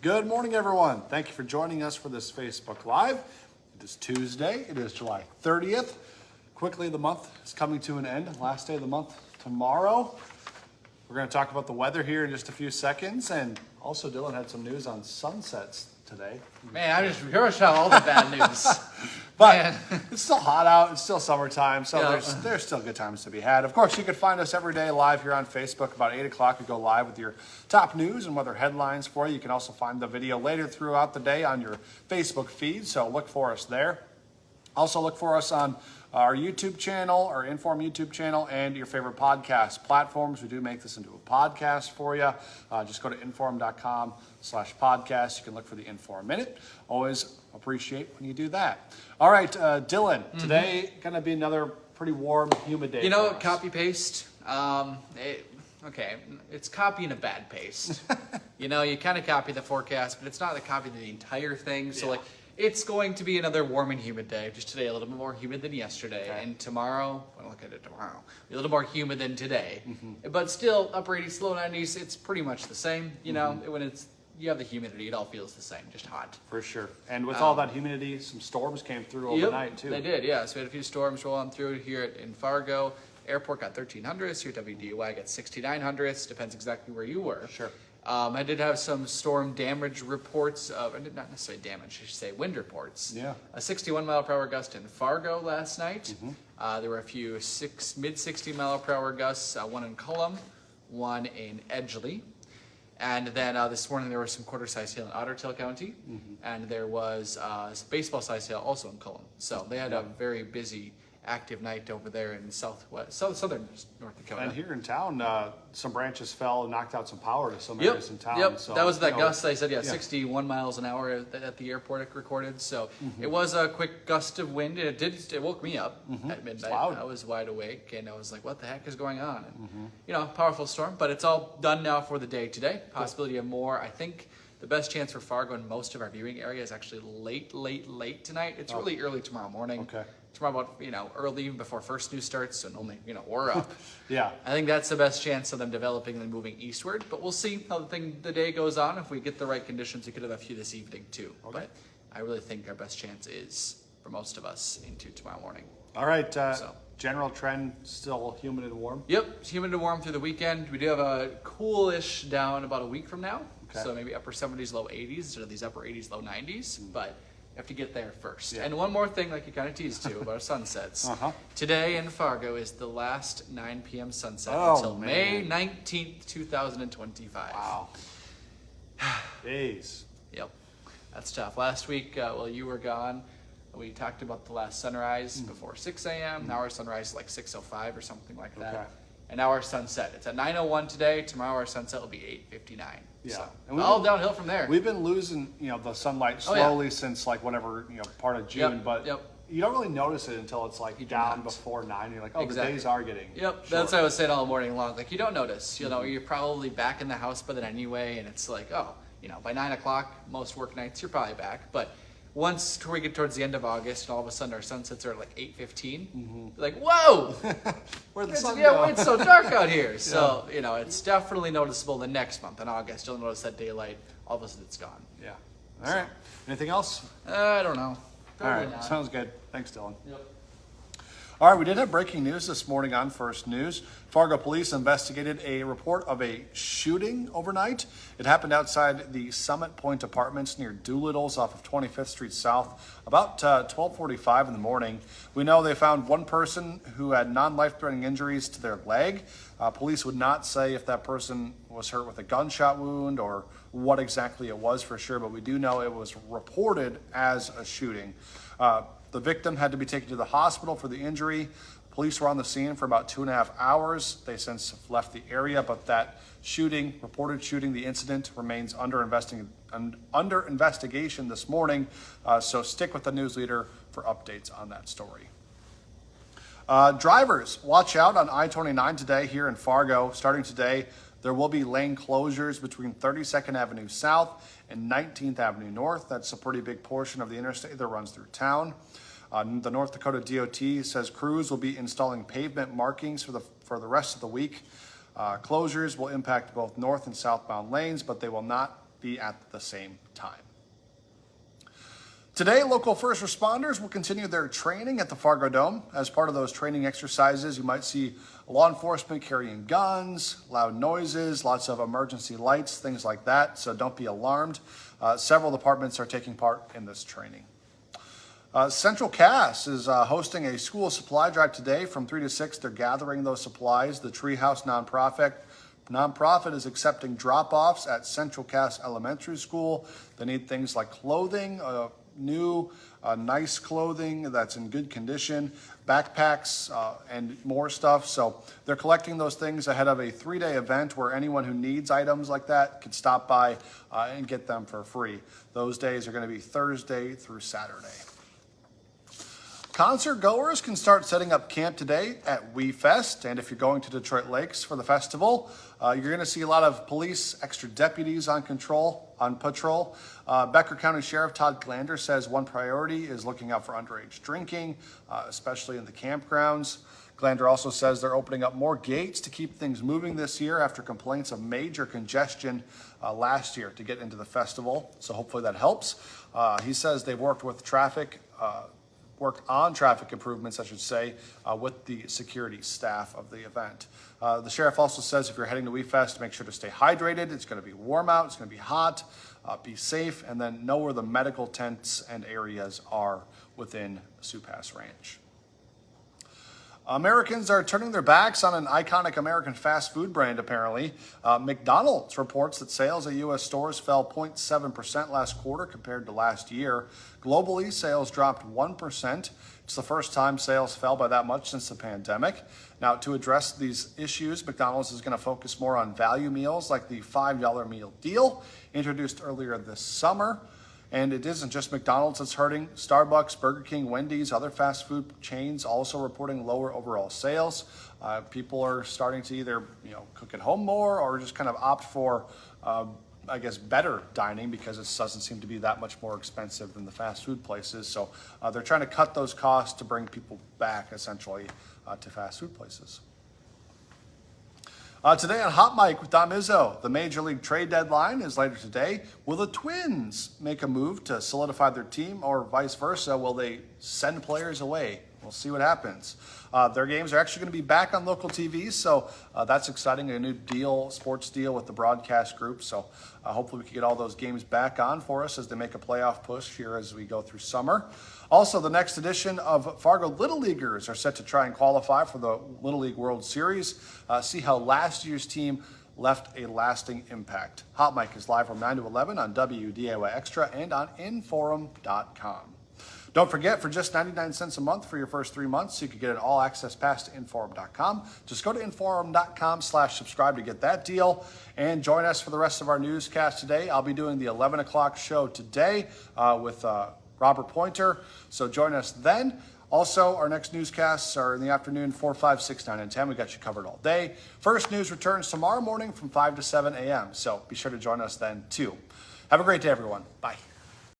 Good morning, everyone. Thank you for joining us for this Facebook Live. It is Tuesday. It is July 30th. Quickly, the month is coming to an end. Last day of the month tomorrow. We're going to talk about the weather here in just a few seconds. And also, Dillon had some news on sunsets today. Man, I just rehearsed out all the bad news. But it's still hot out. It's still summertime, so Yeah. there's still good times to be had. Of course, you can find us every day live here on Facebook. About 8 o'clock, we go live with your top news and weather headlines for you. You can also find the video later throughout the day on your Facebook feed, so look for us there. Also, look for us on our YouTube channel, our Inform YouTube channel, and your favorite podcast platforms. We do make this into a podcast for you. Just go to inform.com/podcast. You can look for the Inform Minute. Always appreciate when you do that. All right, Dillon, today going to be another pretty warm, humid day. You know, for us. copy paste. It's copy in a bad paste. You know, you kind of copy the forecast, but it's not the copy of the entire thing. So like, it's going to be another warm and humid day. Just today, a little bit more humid than yesterday, and tomorrow. When I look at it tomorrow, a little more humid than today, but still upper 80s, low 90s. It's pretty much the same. You know, when you have the humidity, it all feels the same, just hot. For sure. And with all that humidity, some storms came through overnight, too. They did, yeah. So we had a few storms rolling through here in Fargo. Airport got 1300s. Here at WDAY got 6900s. Depends exactly where you were. Sure. I did have some storm damage reports of, not necessarily damage, I should say wind reports. Yeah. A 61 mile per hour gust in Fargo last night. There were a few mid 60 mile per hour gusts, one in Cullum, one in Edgeley. And then this morning there was some quarter-size hail in Otter Tail County, and there was baseball-size hail also in Cullum. So they had a very busy, active night over there in southern North Dakota. And here in town, some branches fell and knocked out some power to some areas in town. Yep, So, that was that you know, gust I said, 61 miles an hour at the airport it recorded. So it was a quick gust of wind, and it woke me up at midnight. loud. I was wide awake, and I was like, what the heck is going on? And, you know, powerful storm, but it's all done now for the day today. Possibility of more. I think the best chance for Fargo and most of our viewing area is actually late tonight. It's really early tomorrow morning. Okay. Tomorrow about, early even before first news starts, and only, we're up. Yeah. I think that's the best chance of them developing and then moving eastward, but we'll see how the day goes on. If we get the right conditions, we could have a few this evening too. Okay. But I really think our best chance is for most of us into tomorrow morning. All right. General trend still humid and warm. Yep, it's humid and warm through the weekend. We do have a coolish down about a week from now. Okay. So maybe upper 70s, low 80s instead of these upper 80s, low 90s. But you have to get there first. Yeah. And one more thing, like you kind of teased to, about our sunsets. Today in Fargo is the last 9 p.m. sunset until May 19th, 2025. Wow. Days. Yep, that's tough. Last week, while you were gone, we talked about the last sunrise before 6 a.m. Now our sunrise is like 6:05 or something like that. Okay. And now our sunset. It's at 9:01 today. Tomorrow our sunset will be 8:59. Yeah. So And all downhill from there. We've been losing, the sunlight slowly since like whatever, part of June, but you don't really notice it until it's like down before 9. You're like, the days are getting Yep, that's what I was saying all morning long. Like, you don't notice. You're probably back in the house by then anyway, and it's like, by 9 o'clock, most work nights, you're probably back. But once we get towards the end of August, and all of a sudden our sunsets are at like 8:15, you're like, whoa! Where'd the sun go? It's so dark out here. So, it's definitely noticeable the next month in August. You'll notice that daylight, all of a sudden it's gone. Yeah. All right. Anything else? I don't know. All right. Not. Sounds good. Thanks, Dillon. Yep. All right, we did have breaking news this morning on First News. Fargo police investigated a report of a shooting overnight. It happened outside the Summit Point Apartments near Doolittle's off of 25th Street South about 12:45 in the morning. We know they found one person who had non-life-threatening injuries to their leg. Police would not say if that person was hurt with a gunshot wound or what exactly it was for sure, but we do know it was reported as a shooting. The victim had to be taken to the hospital for the injury. Police were on the scene for about 2.5 hours. They since left the area, but that reported shooting, the incident remains under investigation this morning. So stick with the news leader for updates on that story. Drivers, watch out on I-29 today here in Fargo. Starting today, there will be lane closures between 32nd Avenue South and 19th Avenue North. That's a pretty big portion of the interstate that runs through town. The North Dakota DOT says crews will be installing pavement markings for the rest of the week. Closures will impact both north and southbound lanes, but they will not be at the same time. Today, local first responders will continue their training at the Fargo Dome. As part of those training exercises, you might see law enforcement carrying guns, loud noises, lots of emergency lights, things like that, so don't be alarmed. Several departments are taking part in this training. Central Cass is hosting a school supply drive today from 3 to 6. They're gathering those supplies. The Treehouse nonprofit is accepting drop-offs at Central Cass Elementary School. They need things like clothing, new, nice clothing that's in good condition, backpacks, and more stuff. So they're collecting those things ahead of a 3-day event where anyone who needs items like that can stop by and get them for free. Those days are going to be Thursday through Saturday. Concert goers can start setting up camp today at WDAY First, and if you're going to Detroit Lakes for the festival, you're going to see a lot of police, extra deputies on patrol. Becker County Sheriff Todd Glander says one priority is looking out for underage drinking, especially in the campgrounds. Glander also says they're opening up more gates to keep things moving this year after complaints of major congestion last year to get into the festival, so hopefully that helps. He says they've worked on traffic improvements, I should say, with the security staff of the event. The sheriff also says if you're heading to WDAY Fest, make sure to stay hydrated. It's going to be warm out. It's going to be hot. Be safe, and then know where the medical tents and areas are within Sioux Pass Ranch. Americans are turning their backs on an iconic American fast food brand, apparently. McDonald's reports that sales at U.S. stores fell 0.7% last quarter compared to last year. Globally, sales dropped 1%. It's the first time sales fell by that much since the pandemic. Now, to address these issues, McDonald's is going to focus more on value meals like the $5 meal deal introduced earlier this summer. And it isn't just McDonald's that's hurting. Starbucks, Burger King, Wendy's, other fast food chains also reporting lower overall sales. People are starting to either cook at home more or just kind of opt for, better dining because it doesn't seem to be that much more expensive than the fast food places. So they're trying to cut those costs to bring people back essentially to fast food places. Today on Hot Mic with Dom Izzo, the Major League trade deadline is later today. Will the Twins make a move to solidify their team, or vice versa? Will they send players away? We'll see what happens. Their games are actually going to be back on local TV, so that's exciting. A new sports deal with the broadcast group. So hopefully we can get all those games back on for us as they make a playoff push here as we go through summer. Also, the next edition of Fargo Little Leaguers are set to try and qualify for the Little League World Series. See how last year's team left a lasting impact. Hot Mic is live from 9 to 11 on WDAY Extra and on Inforum.com. Don't forget, for just 99 cents a month for your first 3 months, you can get an all-access pass to Inforum.com. Just go to Inforum.com/subscribe to get that deal. And join us for the rest of our newscast today. I'll be doing the 11 o'clock show today with Robert Pointer. So join us then. Also, our next newscasts are in the afternoon, 4, 5, 6, 9, and 10. We got you covered all day. First News returns tomorrow morning from 5 to 7 a.m. So be sure to join us then, too. Have a great day, everyone. Bye.